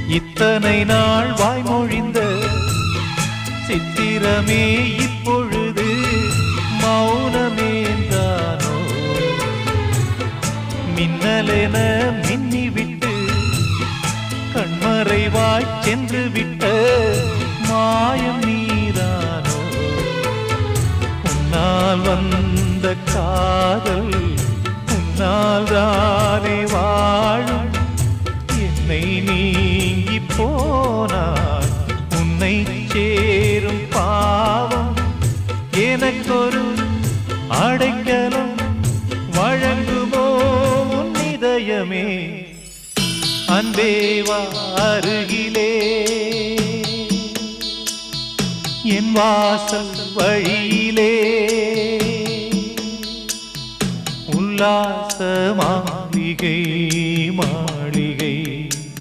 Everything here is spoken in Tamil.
இத்தனை நாள் வாய்மொழிந்த சித்திரமே இப்பொழுது மௌனமேந்தானோ? மின்னலென மின்னிவிட்டு கண்மறைவாய் சென்று விட்ட மாயம் நீதானோ? உன்னால் வந்த காதல் உன்னால் தானே வாழும். என்னை நீங்கி போனார் உன்னை சேரும் பாவம். எனக்கொரு அடைக்கலம் வழங்குமோ உன் இதயமே? அன்பேவா அருகிலே என் வாசல் வழியிலே உல்லாச மாளிகை